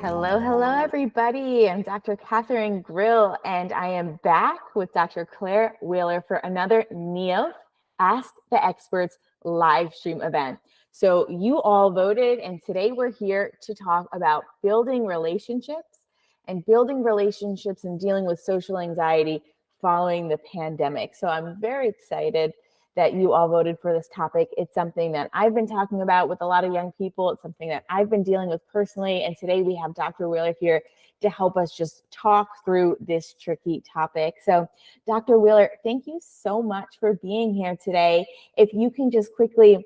Hello, hello, everybody. I'm Dr. Catherine Grill, and I am back with Dr. Claire Wheeler for another Neolth Ask the Experts live stream event. So you all voted, and today we're here to talk about building relationships and dealing with social anxiety following the pandemic. So I'm very excited that you all voted for this topic. It's something that I've been talking about with a lot of young people. It's something that I've been dealing with personally. And today we have Dr. Wheeler here to help us just talk through this tricky topic. So Dr. Wheeler, thank you so much for being here today. If you can just quickly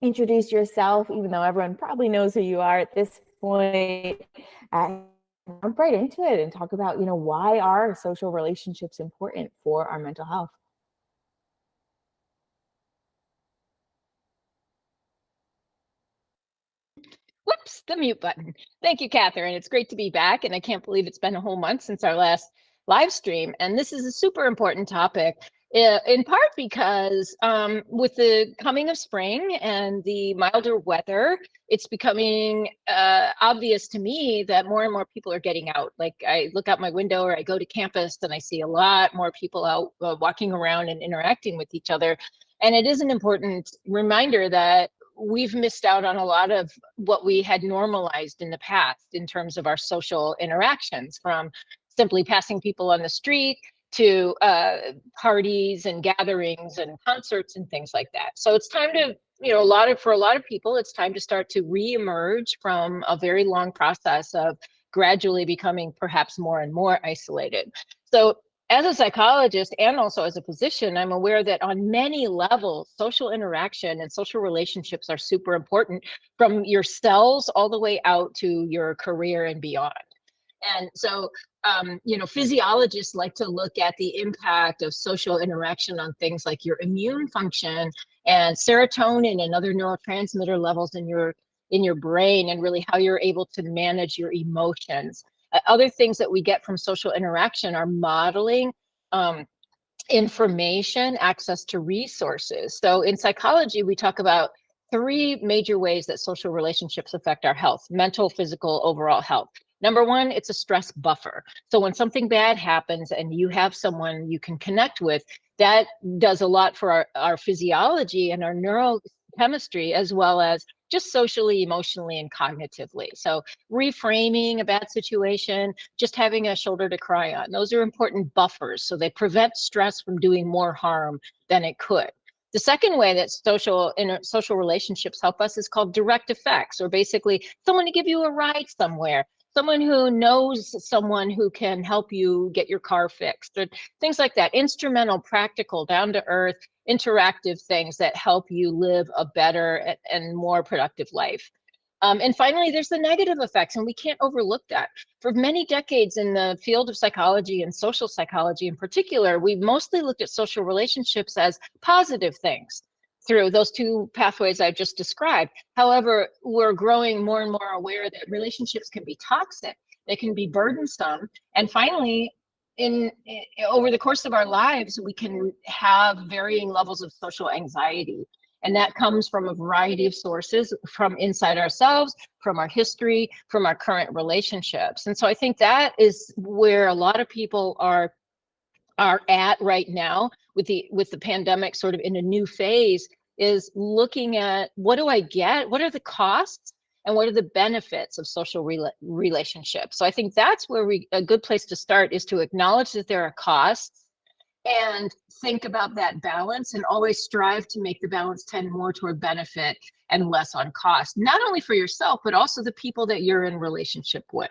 introduce yourself, even though everyone probably knows who you are at this point, jump right into it and talk about, why are social relationships important for our mental health? Whoops, the mute button. Thank you, Catherine. It's great to be back, and I can't believe it's been a whole month since our last live stream. And this is a super important topic, in part because with the coming of spring and the milder weather, it's becoming obvious to me that more and more people are getting out. Like I look out my window or I go to campus and I see a lot more people out walking around and interacting with each other. And it is an important reminder that we've missed out on a lot of what we had normalized in the past in terms of our social interactions, from simply passing people on the street to parties and gatherings and concerts and things like that. So it's time to, for a lot of people, it's time to start to reemerge from a very long process of gradually becoming perhaps more and more isolated. So as a psychologist and also as a physician, I'm aware that on many levels, social interaction and social relationships are super important, from your cells all the way out to your career and beyond. And so, physiologists like to look at the impact of social interaction on things like your immune function and serotonin and other neurotransmitter levels in your brain, and really how you're able to manage your emotions. Other things that we get from social interaction are modeling, information, access to resources. So in psychology, we talk about three major ways that social relationships affect our health: mental, physical, overall health. Number one, it's a stress buffer. So when something bad happens and you have someone you can connect with, that does a lot for our physiology and our neurochemistry, as well as just socially, emotionally, and cognitively. So reframing a bad situation, just having a shoulder to cry on, those are important buffers. So they prevent stress from doing more harm than it could. The second way that social relationships help us is called direct effects, or basically someone to give you a ride somewhere, someone who knows someone who can help you get your car fixed, or things like that. Instrumental, practical, down to earth, interactive things that help you live a better and more productive life. And finally, there's the negative effects, and we can't overlook that. For many decades in the field of psychology and social psychology in particular, we mostly looked at social relationships as positive things through those two pathways I just described. However, we're growing more and more aware that relationships can be toxic, they can be burdensome, and finally, over the course of our lives, we can have varying levels of social anxiety. And that comes from a variety of sources, from inside ourselves, from our history, from our current relationships. And so I think that is where a lot of people are at right now with the pandemic sort of in a new phase, is looking at, what do I get? What are the costs? And what are the benefits of social relationships? So I think that's where a good place to start is to acknowledge that there are costs, and think about that balance, and always strive to make the balance tend more toward benefit and less on cost, not only for yourself, but also the people that you're in relationship with.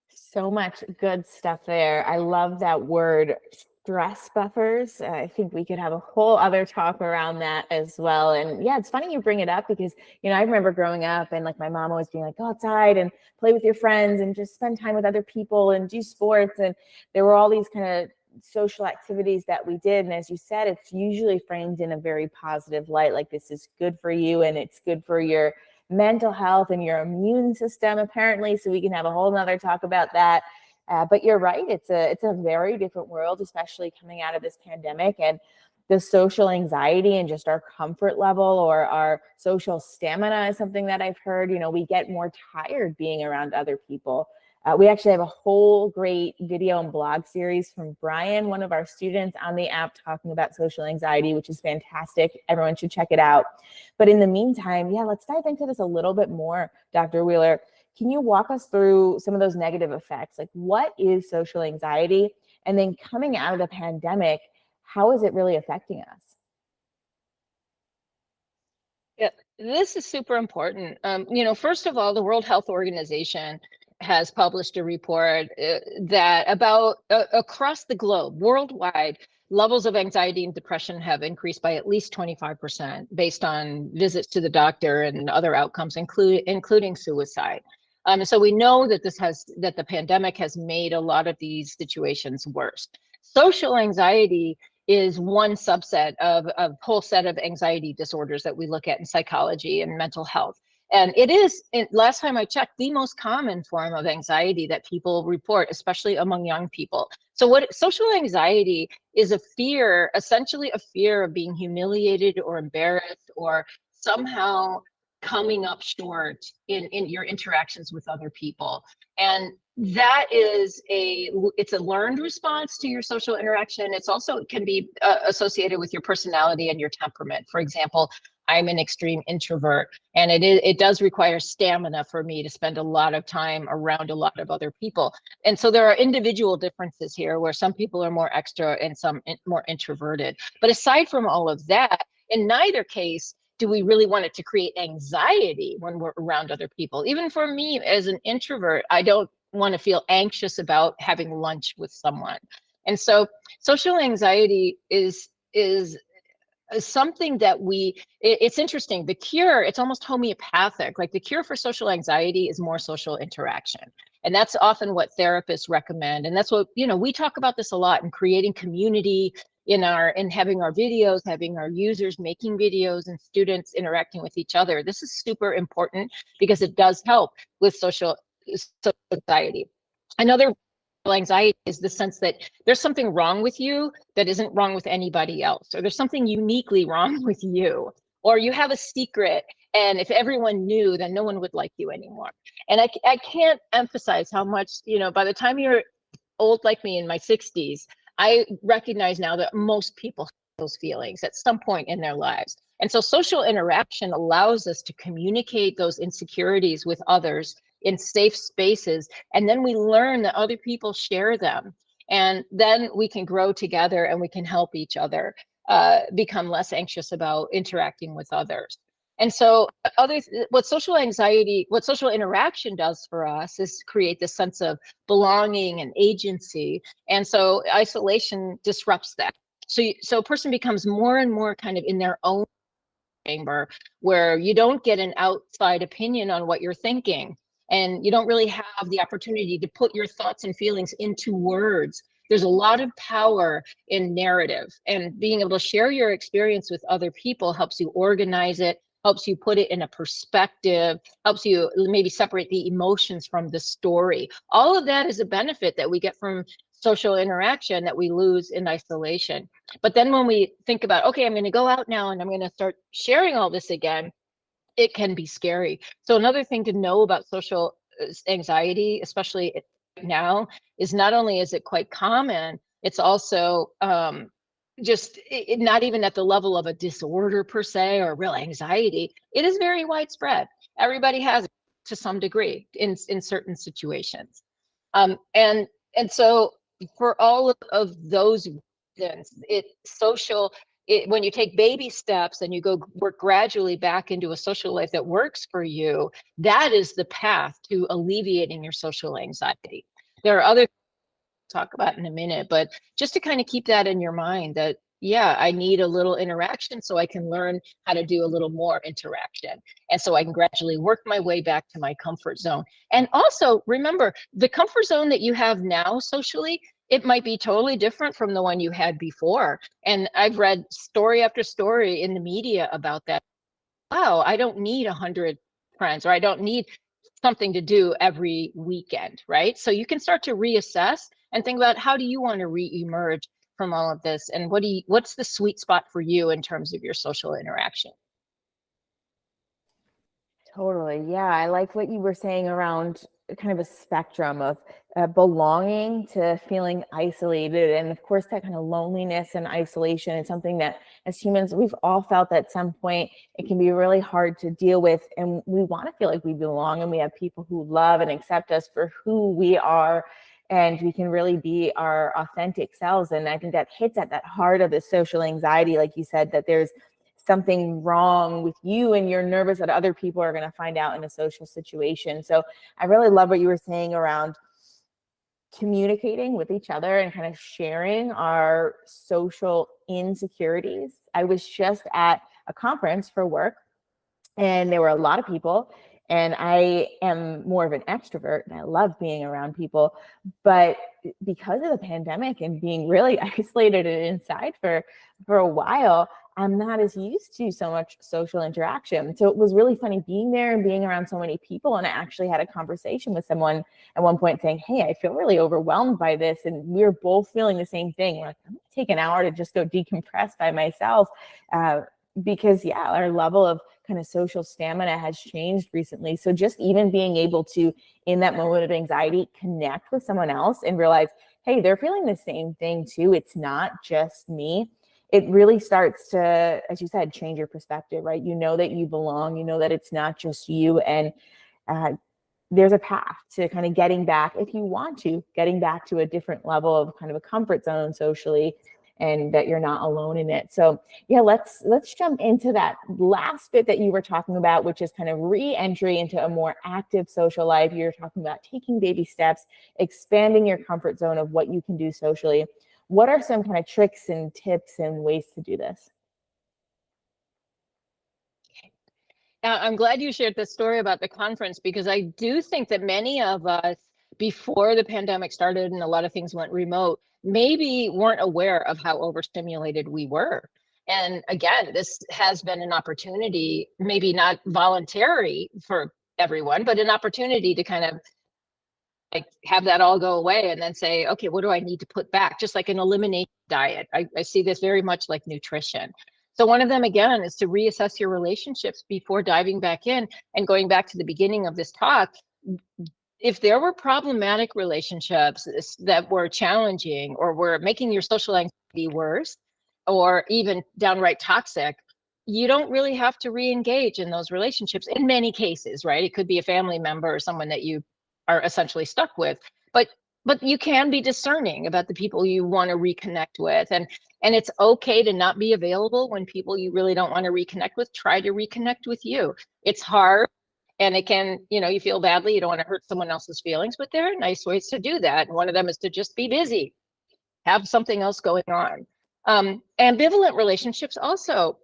So much good stuff there. I love that word, stress buffers. I think we could have a whole other talk around that as well. And yeah, it's funny you bring it up because, I remember growing up and like my mom always being like, go outside and play with your friends and just spend time with other people and do sports. And there were all these kind of social activities that we did. And as you said, it's usually framed in a very positive light, like this is good for you and it's good for your mental health and your immune system, apparently. So we can have a whole nother talk about that. But you're right, it's a very different world, especially coming out of this pandemic. And the social anxiety and just our comfort level or our social stamina is something that I've heard. You know, we get more tired being around other people. We actually have a whole great video and blog series from Brian, one of our students on the app, talking about social anxiety, which is fantastic. Everyone should check it out. But in the meantime, yeah, let's dive into this a little bit more, Dr. Wheeler. Can you walk us through some of those negative effects? Like, what is social anxiety? And then coming out of the pandemic, how is it really affecting us? Yeah, this is super important. First of all, the World Health Organization has published a report that about across the globe, worldwide, levels of anxiety and depression have increased by at least 25% based on visits to the doctor and other outcomes, including suicide. So we know that the pandemic has made a lot of these situations worse. Social anxiety is one subset of a whole set of anxiety disorders that we look at in psychology and mental health. And it is, last time I checked, the most common form of anxiety that people report, especially among young people. So what social anxiety is a fear, essentially a fear of being humiliated or embarrassed or somehow coming up short in your interactions with other people. And that is it's a learned response to your social interaction. It's also can be associated with your personality and your temperament. For example, I'm an extreme introvert, and it does require stamina for me to spend a lot of time around a lot of other people. And so there are individual differences here where some people are more extra and some more introverted. But aside from all of that, in neither case do we really want it to create anxiety when we're around other people. Even for me as an introvert, I don't want to feel anxious about having lunch with someone. And so social anxiety is something that it's interesting. The cure, it's almost homeopathic. Like the cure for social anxiety is more social interaction. And that's often what therapists recommend. And that's what, we talk about this a lot in creating community in having our videos, having our users making videos and students interacting with each other. This is super important because it does help with social anxiety. Another anxiety is the sense that there's something wrong with you that isn't wrong with anybody else, or there's something uniquely wrong with you, or you have a secret, and if everyone knew, then no one would like you anymore. And I can't emphasize how much, by the time you're old like me in my 60s, I recognize now that most people have those feelings at some point in their lives. And so social interaction allows us to communicate those insecurities with others in safe spaces. And then we learn that other people share them. And then we can grow together and we can help each other become less anxious about interacting with others. And so what social interaction does for us is create this sense of belonging and agency. And so isolation disrupts that. So a person becomes more and more kind of in their own chamber, where you don't get an outside opinion on what you're thinking. And you don't really have the opportunity to put your thoughts and feelings into words. There's a lot of power in narrative, and being able to share your experience with other people helps you organize it, helps you put it in a perspective, helps you maybe separate the emotions from the story. All of that is a benefit that we get from social interaction that we lose in isolation. But then when we think about, okay, I'm going to go out now and I'm going to start sharing all this again, it can be scary. So another thing to know about social anxiety, especially now, is not only is it quite common, it's also just not even at the level of a disorder per se or real anxiety. It is very widespread. Everybody has it to some degree in certain situations. And so for all of those reasons, when you take baby steps and you work gradually back into a social life that works for you, that is the path to alleviating your social anxiety. There are other talk about in a minute, but just to kind of keep that in your mind that, yeah, I need a little interaction so I can learn how to do a little more interaction. And so I can gradually work my way back to my comfort zone. And also remember, the comfort zone that you have now socially, it might be totally different from the one you had before. And I've read story after story in the media about that. Wow, I don't need 100 friends, or I don't need something to do every weekend, right? So you can start to reassess and think about, how do you want to re-emerge from all of this? And what's the sweet spot for you in terms of your social interaction? Totally. Yeah. I like what you were saying around kind of a spectrum of belonging to feeling isolated. And of course, that kind of loneliness and isolation is something that as humans, we've all felt at some point. It can be really hard to deal with. And we want to feel like we belong and we have people who love and accept us for who we are. And we can really be our authentic selves. And I think that hits at that heart of the social anxiety, like you said, that there's something wrong with you and you're nervous that other people are going to find out in a social situation. So I really love what you were saying around communicating with each other and kind of sharing our social insecurities. I was just at a conference for work and there were a lot of people, and I am more of an extrovert and I love being around people, but because of the pandemic and being really isolated and inside for a while, I'm not as used to so much social interaction. So it was really funny being there and being around so many people. And I actually had a conversation with someone at one point saying, hey, I feel really overwhelmed by this. And we were both feeling the same thing. We're like, I'm gonna take an hour to just go decompress by myself. Because yeah, our level of kind of social stamina has changed recently. So just even being able to, in that moment of anxiety, connect with someone else and realize, hey, they're feeling the same thing too. It's not just me. It really starts to, as you said, change your perspective, right? You know that you belong, you know that it's not just you. And there's a path to kind of getting back, if you want to, getting back to a different level of kind of a comfort zone socially, and that you're not alone in it. So yeah, let's jump into that last bit that you were talking about, which is kind of re-entry into a more active social life. You're talking about taking baby steps, expanding your comfort zone of what you can do socially. What are some kind of tricks and tips and ways to do this? I'm glad you shared the story about the conference, because I do think that many of us, before the pandemic started and a lot of things went remote, maybe weren't aware of how overstimulated we were. And again, this has been an opportunity, maybe not voluntary for everyone, but an opportunity to kind of like have that all go away and then say, okay, what do I need to put back? Just like an elimination diet. I see this very much like nutrition. So one of them, again, is to reassess your relationships before diving back in. And going back to the beginning of this talk, if there were problematic relationships that were challenging or were making your social anxiety worse, or even downright toxic, you don't really have to re-engage in those relationships in many cases, right? It could be a family member or someone that you are essentially stuck with, but you can be discerning about the people you want to reconnect with. And it's okay to not be available when people you really don't want to reconnect with try to reconnect with you. It's hard, and it can, you feel badly, you don't want to hurt someone else's feelings, but there are nice ways to do that. And one of them is to just be busy, have something else going on. Ambivalent relationships also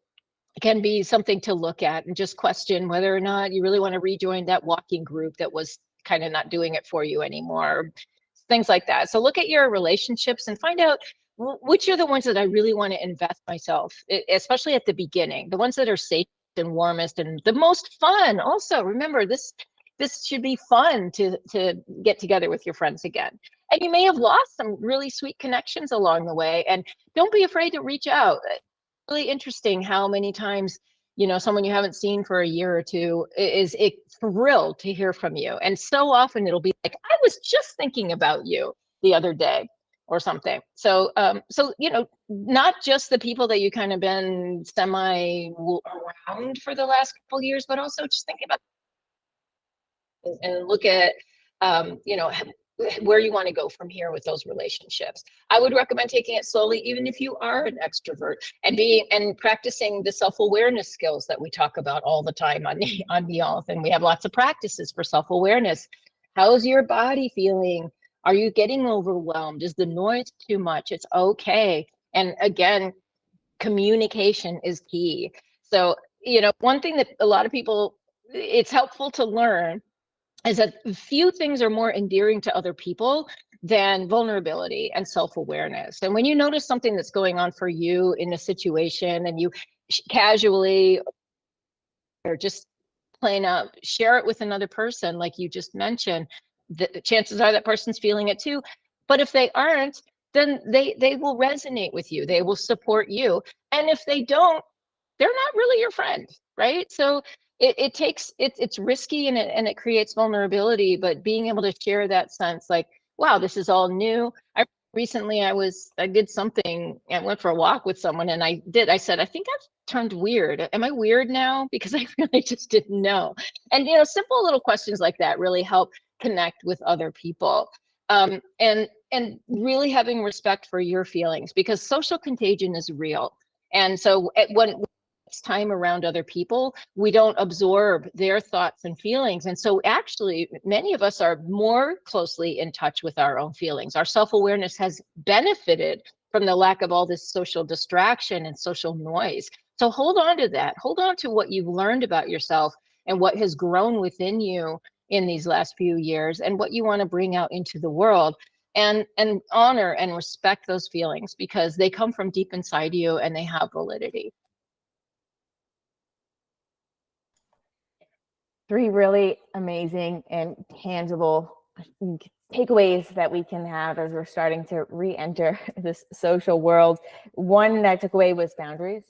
can be something to look at and just question whether or not you really want to rejoin that walking group that was kind of not doing it for you anymore, things like that. So look at your relationships and find out which are the ones that I really want to invest myself, especially at the beginning, the ones that are safe and warmest and the most fun. Also, remember this should be fun to get together with your friends again. And you may have lost some really sweet connections along the way, and don't be afraid to reach out. Really interesting how many times someone you haven't seen for a year or two is thrilled to hear from you, and so often it'll be like, I was just thinking about you the other day or something. So not just the people that you kind of been semi around for the last couple of years, but also just thinking about and look at where you want to go from here with those relationships. I would recommend taking it slowly, even if you are an extrovert, and practicing the self-awareness skills that we talk about all the time on Neolth. And we have lots of practices for self-awareness. How's your body feeling? Are you getting overwhelmed? Is the noise too much? It's okay. And again, communication is key. So, one thing that a lot of people, it's helpful to learn is that few things are more endearing to other people than vulnerability and self-awareness. And when you notice something that's going on for you in a situation and you casually or just plain out share it with another person, like you just mentioned, the chances are that person's feeling it too. But if they aren't, then they will resonate with you. They will support you. And if they don't, they're not really your friend, right? So it takes it's risky, and it creates vulnerability, but being able to share that sense, like, wow, this is all new. Recently I did something and went for a walk with someone, and I said, I think I've turned weird. Am I weird now? Because I really just didn't know. And simple little questions like that really help connect with other people. And really having respect for your feelings, because social contagion is real. And so when it's time around other people, we don't absorb their thoughts and feelings. And so actually, many of us are more closely in touch with our own feelings. Our self-awareness has benefited from the lack of all this social distraction and social noise. So hold on to that. Hold on to what you've learned about yourself and what has grown within you in these last few years, and what you want to bring out into the world. And honor and respect those feelings, because they come from deep inside you and they have validity. 3 really amazing and tangible takeaways that we can have as we're starting to re-enter this social world. One that I took away was boundaries.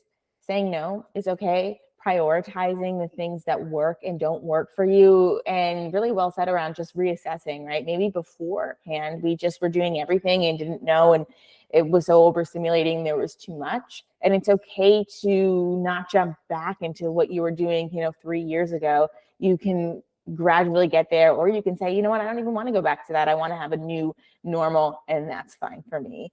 Saying no is okay. Prioritizing the things that work and don't work for you, and really well said around just reassessing, right? Maybe beforehand we just were doing everything and didn't know, and it was so overstimulating, there was too much. And it's okay to not jump back into what you were doing 3 years ago. You can gradually get there, or you can say, you know what, I don't even want to go back to that. I want to have a new normal, and that's fine for me.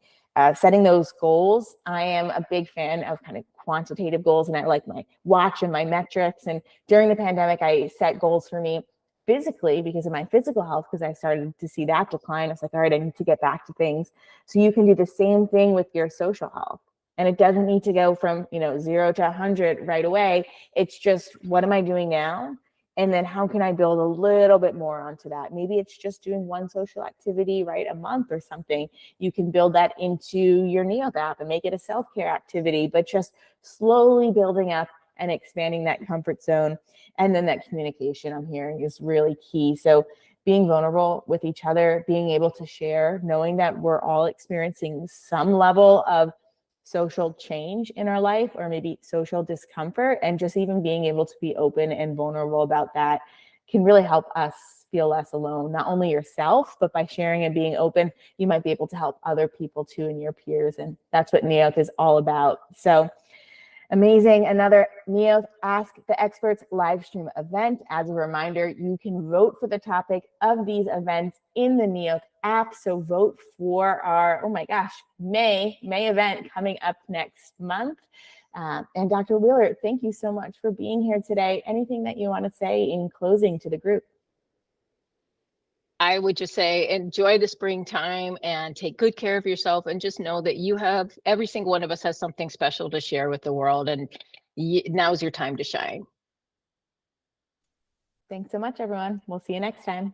Setting those goals, I am a big fan of kind of quantitative goals, and I like my watch and my metrics. And during the pandemic, I set goals for me physically because of my physical health, because I started to see that decline. I was like, all right, I need to get back to things. So you can do the same thing with your social health. And it doesn't need to go from 0 to 100 right away. It's just, what am I doing now? And then how can I build a little bit more onto that? Maybe it's just doing one social activity, right, a month or something. You can build that into your Neolth app and make it a self-care activity, but just slowly building up and expanding that comfort zone. And then that communication, I'm hearing, is really key. So being vulnerable with each other, being able to share, knowing that we're all experiencing some level of social change in our life, or maybe social discomfort, and just even being able to be open and vulnerable about that can really help us feel less alone. Not only yourself, but by sharing and being open, you might be able to help other people too, and your peers. And that's what Neolth is all about. So amazing. Another Neolth Ask the Experts live stream event. As a reminder, you can vote for the topic of these events in the Neolth app. So vote for our, oh my gosh, May event coming up next month. And Dr. Wheeler, thank you so much for being here today. Anything that you want to say in closing to the group? I would just say, enjoy the springtime and take good care of yourself, and just know that every single one of us has something special to share with the world, and now's your time to shine. Thanks so much, everyone. We'll see you next time.